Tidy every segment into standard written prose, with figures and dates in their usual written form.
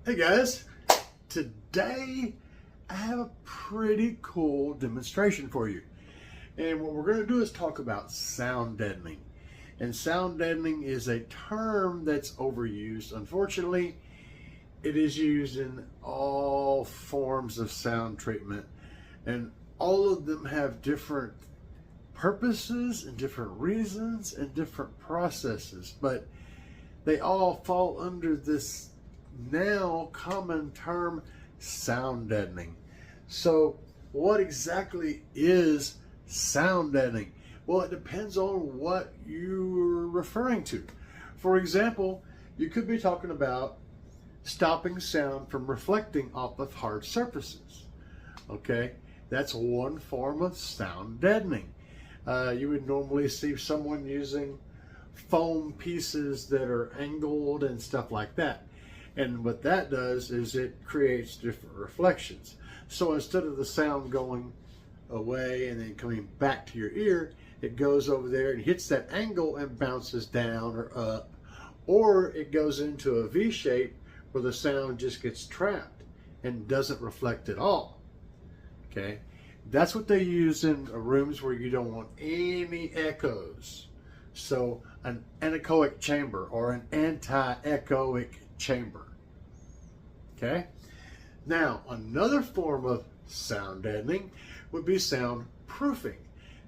Hey guys, today I have a pretty cool demonstration for you. And what we're going to do is talk about sound deadening. And sound deadening is a term that's overused. Unfortunately, it is used in all forms of sound treatment. And all of them have different purposes and different reasons and different processes. But they all fall under this now common term, sound deadening. So what exactly is sound deadening? Well, it depends on what you're referring to. For example, you could be talking about stopping sound from reflecting off of hard surfaces. Okay, that's one form of sound deadening. You would normally see someone using foam pieces that are angled and stuff like that. And what that does is it creates different reflections. So instead of the sound going away and then coming back to your ear, it goes over there and hits that angle and bounces down or up. Or it goes into a V shape where the sound just gets trapped and doesn't reflect at all. Okay, that's what they use in rooms where you don't want any echoes. So an anechoic chamber or an anti-echoic chamber. Okay, now another form of sound deadening would be sound proofing,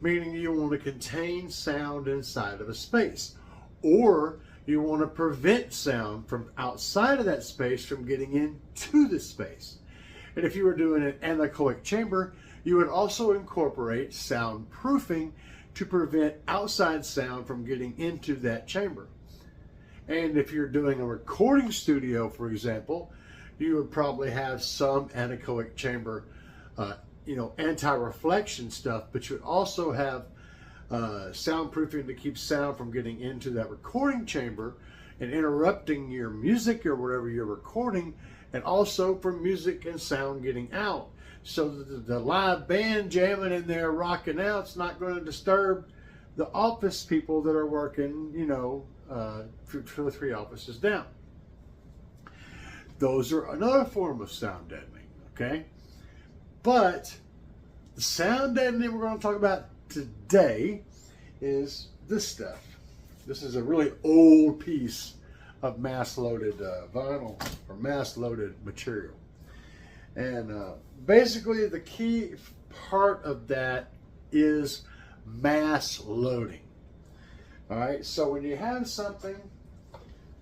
meaning you want to contain sound inside of a space, or you want to prevent sound from outside of that space from getting into the space. And if you were doing an anechoic chamber, you would also incorporate sound proofing to prevent outside sound from getting into that chamber. And if you're doing a recording studio, for example, you would probably have some anechoic chamber, anti-reflection stuff, but you would also have soundproofing to keep sound from getting into that recording chamber and interrupting your music or whatever you're recording, and also for music and sound getting out. So the live band jamming in there, rocking out, it's not going to disturb the office people that are working, 2 or 3 offices down. Those are another form of sound deadening, okay? But the sound deadening we're going to talk about today is this stuff. This is a really old piece of mass-loaded vinyl or mass-loaded material. And basically the key part of that is mass loading. All right, so when you have something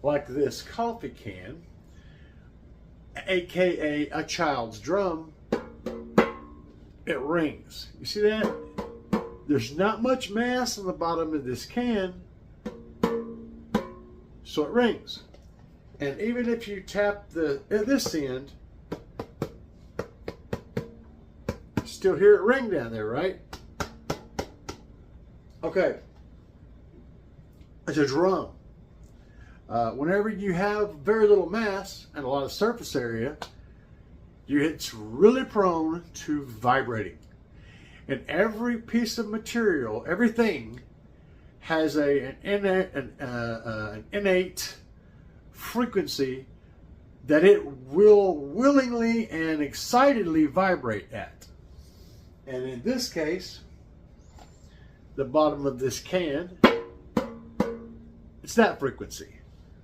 like this coffee can, aka a child's drum, it rings. You see that? There's not much mass on the bottom of this can, so it rings. And even if you tap at this end, you still hear it ring down there, right? Okay, it's a drum. Whenever you have very little mass and a lot of surface area, it's really prone to vibrating. And every piece of material, everything, has an innate frequency that it will willingly and excitedly vibrate at. And in this case, the bottom of this can, it's that frequency.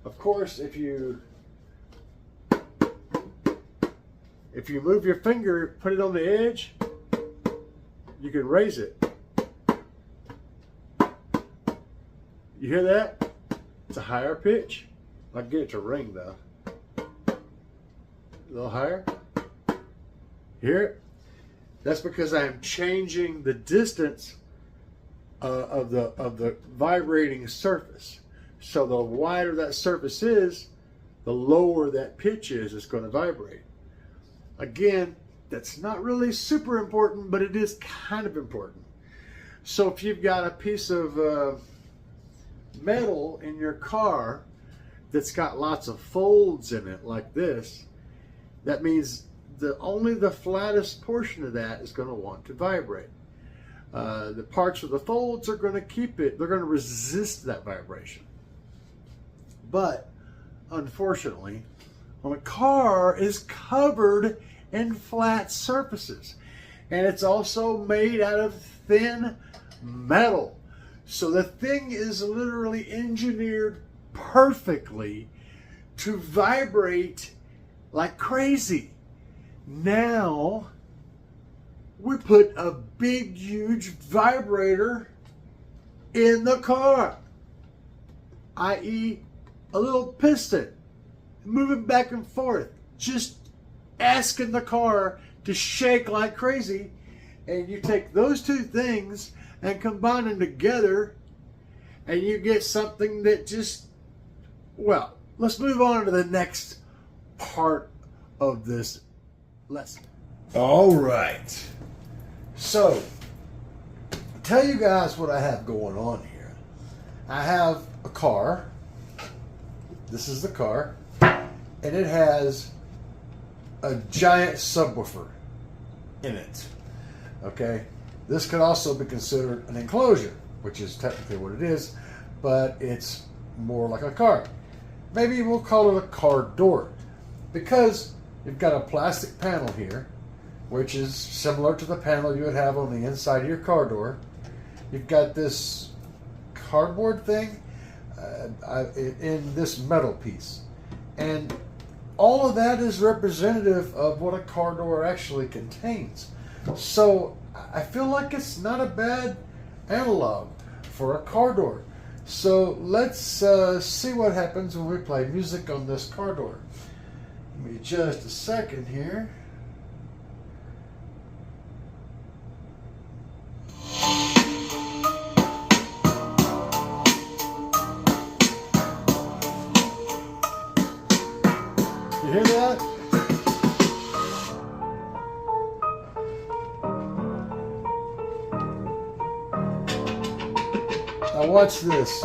Of course, if you move your finger, put it on the edge, you can raise it. You hear that? It's a higher pitch. I can get it to ring though. A little higher. Hear it? That's because I am changing the distance of the vibrating surface. So the wider that surface is, the lower that pitch is, it's going to vibrate. Again, that's not really super important, but it is kind of important. So if you've got a piece of metal in your car that's got lots of folds in it like this, that means only the flattest portion of that is going to want to vibrate. The parts of the folds are going to keep it, they're going to resist that vibration. But unfortunately, on a car is covered in flat surfaces. And it's also made out of thin metal. So the thing is literally engineered perfectly to vibrate like crazy. Now we put a big, huge vibrator in the car, i.e. a little piston moving back and forth, just asking the car to shake like crazy. And you take those two things and combine them together and you get something that just, well, let's move on to the next part of this lesson. All right. So, I'll tell you guys what I have going on here. I have a car. This is the car. And it has a giant subwoofer in it. Okay? This could also be considered an enclosure, which is technically what it is, but it's more like a car. Maybe we'll call it a car door, because you've got a plastic panel here, which is similar to the panel you would have on the inside of your car door. You've got this cardboard thing in this metal piece. And all of that is representative of what a car door actually contains. So I feel like it's not a bad analog for a car door. So let's see what happens when we play music on this car door. Give me just a second here. You hear that? Now watch this.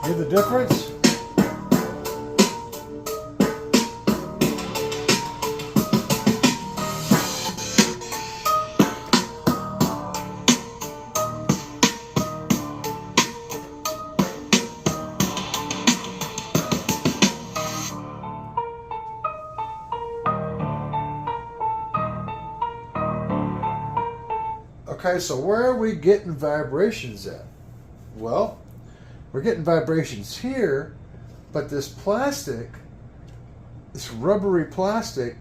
Hear the difference? Okay, so where are we getting vibrations at? Well, we're getting vibrations here, but this plastic, this rubbery plastic,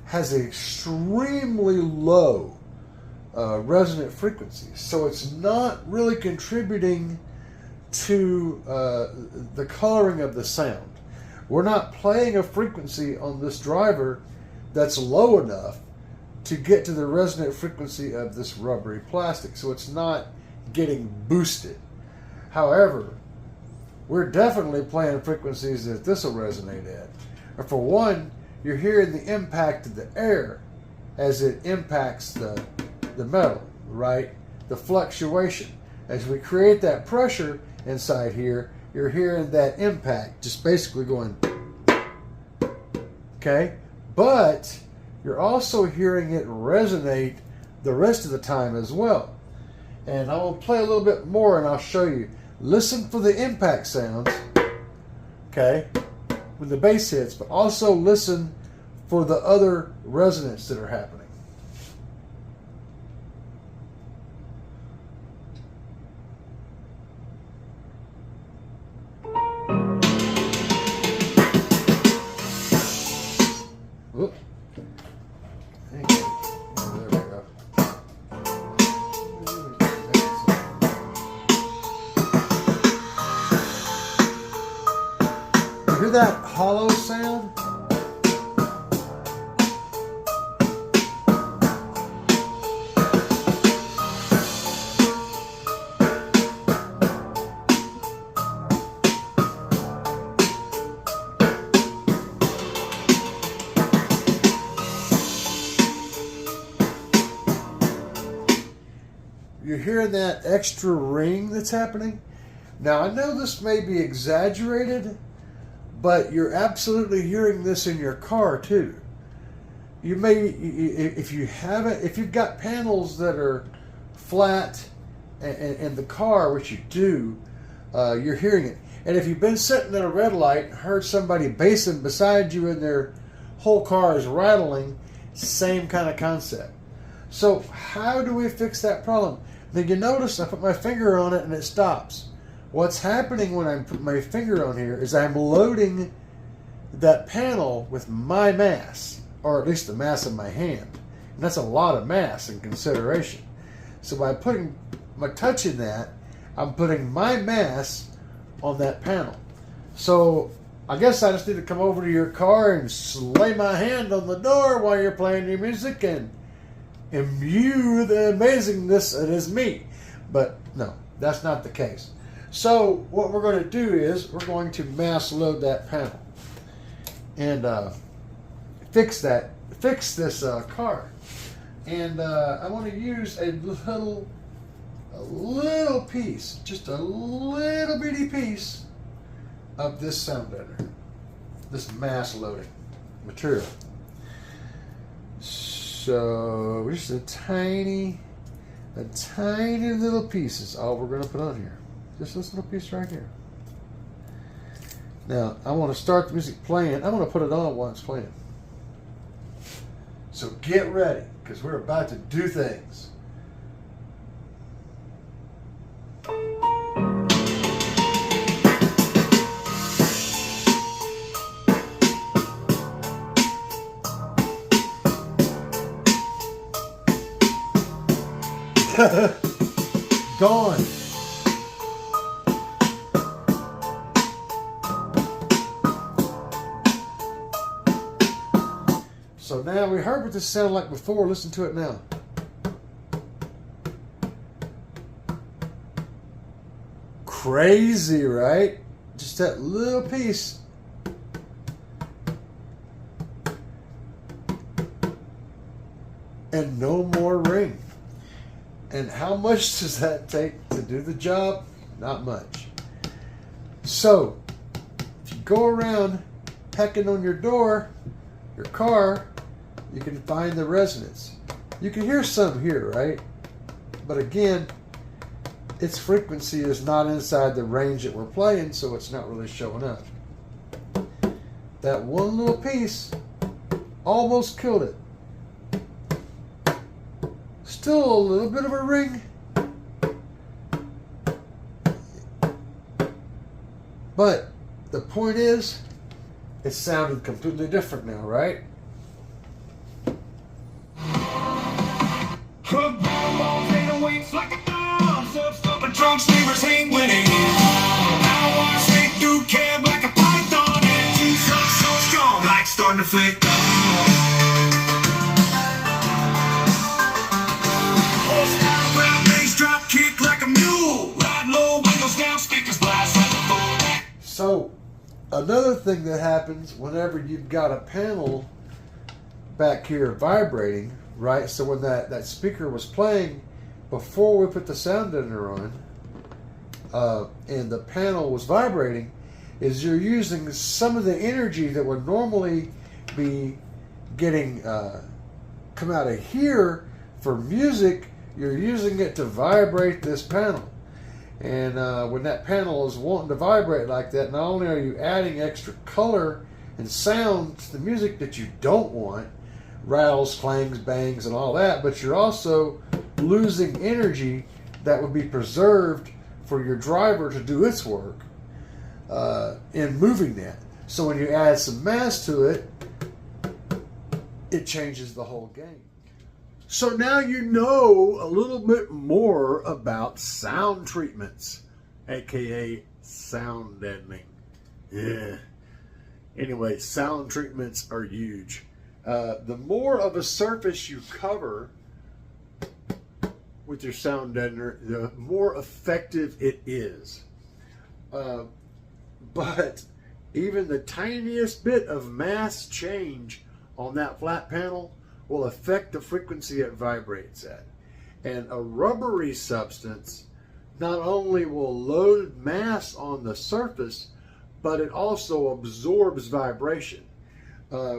has an extremely low resonant frequency. So it's not really contributing to the coloring of the sound. We're not playing a frequency on this driver that's low enough to get to the resonant frequency of this rubbery plastic. So it's not getting boosted. However, we're definitely playing frequencies that this will resonate at. And for one, you're hearing the impact of the air as it impacts the metal, right? The fluctuation. As we create that pressure inside here, you're hearing that impact, just basically going, okay? But you're also hearing it resonate the rest of the time as well. And I will play a little bit more and I'll show you. Listen for the impact sounds, okay, when the bass hits, but also listen for the other resonance that are happening. Whoop. There we go. You hear that hollow sound? You're hearing that extra ring that's happening? Now, I know this may be exaggerated, but you're absolutely hearing this in your car too. You may, if you've got panels that are flat in the car, what you do, you're hearing it. And if you've been sitting at a red light, heard somebody basing beside you and their whole car is rattling, same kind of concept. So how do we fix that problem? Then you notice I put my finger on it and it stops. What's happening when I put my finger on here is I'm loading that panel with my mass, or at least the mass of my hand. And that's a lot of mass in consideration. So by putting my touch in that, I'm putting my mass on that panel. So I guess I just need to come over to your car and lay my hand on the door while you're playing your music and imbue the amazingness that is me. But no, that's not the case. So what we're going to do is we're going to mass load that panel and fix this car. And I want to use a little piece, just a little bitty piece of this sound deadener, this mass loading material. So just a tiny little piece is all we're going to put on here. Just this little piece right here. Now I want to start the music playing. I'm going to put it on while it's playing. So get ready, because we're about to do things. Gone. So now we heard what this sounded like before. Listen to it now. Crazy, right? Just that little piece. And no more ring. And how much does that take to do the job? Not much. So, if you go around pecking on your door, your car, you can find the resonance. You can hear some here, right? But again, its frequency is not inside the range that we're playing, so it's not really showing up. That one little piece almost killed it. Still a little bit of a ring, but the point is, it sounded completely different now, right? So, another thing that happens whenever you've got a panel back here vibrating, right? So when that speaker was playing before we put the sound deadener on, and the panel was vibrating, is you're using some of the energy that would normally be getting come out of here for music. You're using it to vibrate this panel. And when that panel is wanting to vibrate like that, not only are you adding extra color and sound to the music that you don't want, rattles, clangs, bangs, and all that, but you're also losing energy that would be preserved for your driver to do its work in moving that. So when you add some mass to it, it changes the whole game. So now you know a little bit more about sound treatments, aka sound deadening. Yeah. Anyway, sound treatments are huge. The more of a surface you cover with your sound deadener, the more effective it is. But even the tiniest bit of mass change on that flat panel will affect the frequency it vibrates at. And a rubbery substance not only will load mass on the surface, but it also absorbs vibration,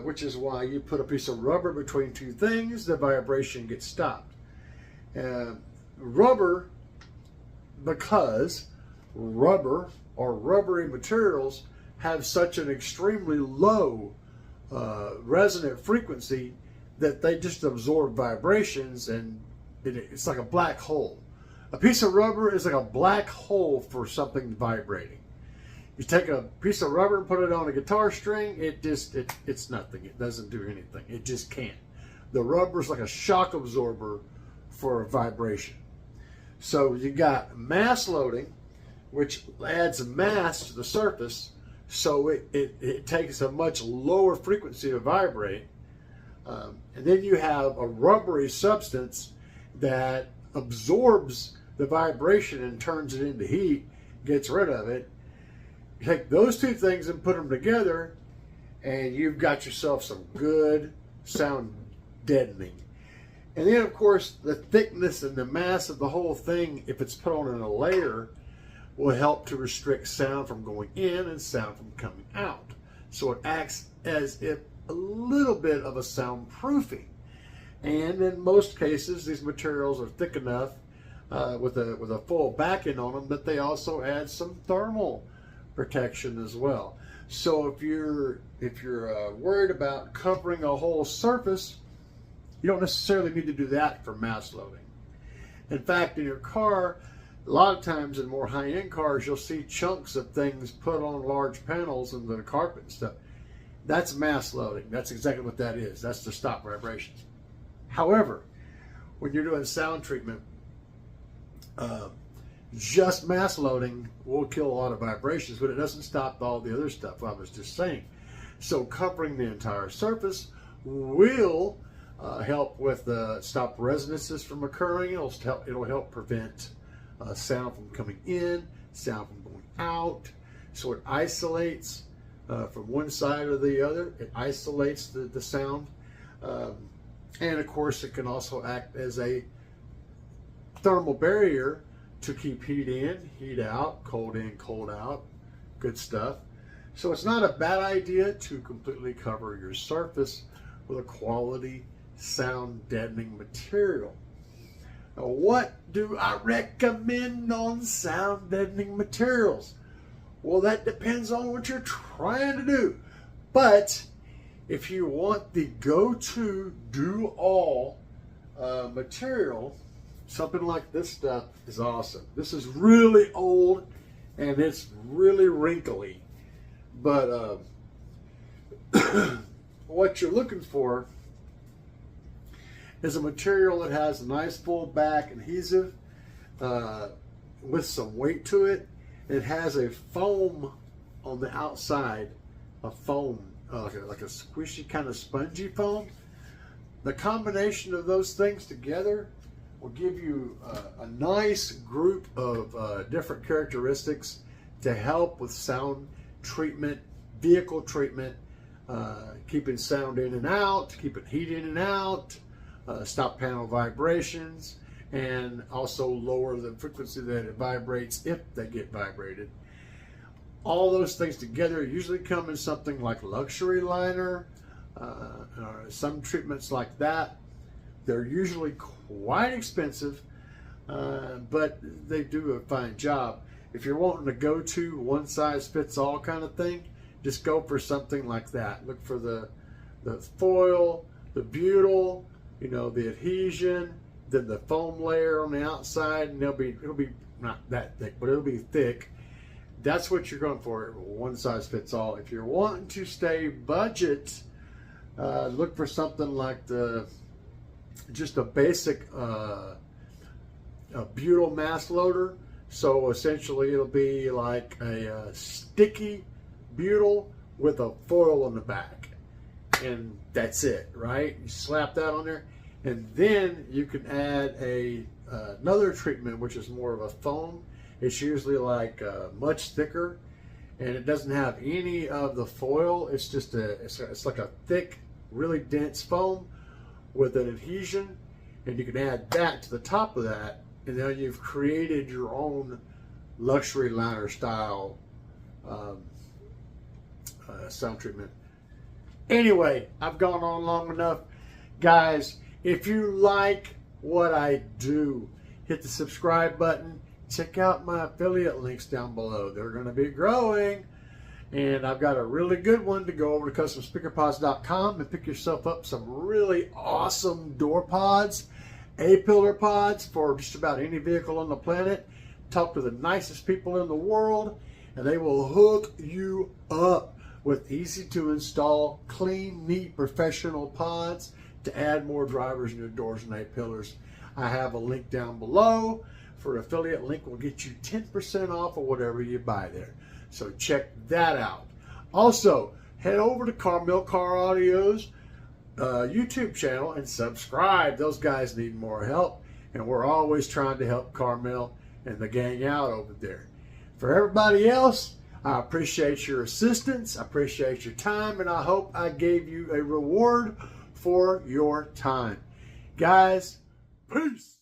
which is why you put a piece of rubber between two things, the vibration gets stopped. Rubber because rubber or rubbery materials have such an extremely low resonant frequency that they just absorb vibrations, and it's like a black hole. A piece of rubber is like a black hole for something vibrating. You take a piece of rubber and put it on a guitar string, it's nothing. It doesn't do anything. It just can't. The rubber is like a shock absorber for a vibration. So you got mass loading, which adds mass to the surface, so it takes a much lower frequency to vibrate. And then you have a rubbery substance that absorbs the vibration and turns it into heat, gets rid of it. You take those two things and put them together, and you've got yourself some good sound deadening. And then, of course, the thickness and the mass of the whole thing, if it's put on in a layer, will help to restrict sound from going in and sound from coming out. So it acts as if a little bit of a soundproofing. And in most cases, these materials are thick enough with a full backing on them that they also add some thermal protection as well. So if you're worried about covering a whole surface, you don't necessarily need to do that for mass loading. In fact, in your car, a lot of times in more high-end cars, you'll see chunks of things put on large panels and the carpet and stuff. That's mass loading. That's exactly what that is. That's to stop vibrations. However, when you're doing sound treatment, just mass loading will kill a lot of vibrations, but it doesn't stop all the other stuff I was just saying. So covering the entire surface will help with stop resonances from occurring. It'll help prevent sound from coming in, sound from going out. So it isolates from one side or the other. It isolates the sound. And of course, it can also act as a thermal barrier to keep heat in, heat out, cold in, cold out. Good stuff. So it's not a bad idea to completely cover your surface with a quality sound deadening material. Now, what do I recommend on sound deadening materials? Well, that depends on what you're trying to do. But if you want the go-to do-all material, something like this stuff is awesome. This is really old and it's really wrinkly. But what you're looking for is a material that has a nice full back adhesive with some weight to it. It has a foam on the outside, a foam, like a squishy kind of spongy foam. The combination of those things together will give you a nice group of different characteristics to help with sound treatment, vehicle treatment, keeping sound in and out, keeping heat in and out, stop panel vibrations, and also lower the frequency that it vibrates if they get vibrated. All those things together usually come in something like luxury liner, some treatments like that. They're usually quite expensive, but they do a fine job. If you're wanting to go to one size fits all kind of thing, just go for something like that. Look for the foil, the butyl, the adhesion, then the foam layer on the outside, and it'll be not that thick, but it'll be thick. That's what you're going for, one size fits all. If you're wanting to stay budget, look for something like just a basic a butyl mass loader. So essentially it'll be like a sticky butyl with a foil on the back, and that's it, right? You slap that on there, and then you can add another treatment, which is more of a foam. It's usually like much thicker, and it doesn't have any of the foil. It's just it's like a thick, really dense foam with an adhesion, and you can add that to the top of that, and then you've created your own luxury liner style sound treatment. Anyway, I've gone on long enough. Guys, if you like what I do, hit the subscribe button, check out my affiliate links down below. They're going to be growing. And I've got a really good one to go over to customspeakerpods.com and pick yourself up some really awesome door pods, A-pillar pods for just about any vehicle on the planet. Talk to the nicest people in the world, and they will hook you up with easy to install, clean, neat, professional pods to add more drivers in your doors and A-pillars. I have a link down below. For an affiliate link will get you 10% off of whatever you buy there. So check that out. Also, head over to Carmel Car Audio's YouTube channel and subscribe. Those guys need more help, and we're always trying to help Carmel and the gang out over there. For everybody else, I appreciate your assistance, I appreciate your time, and I hope I gave you a reward for your time. Guys, peace.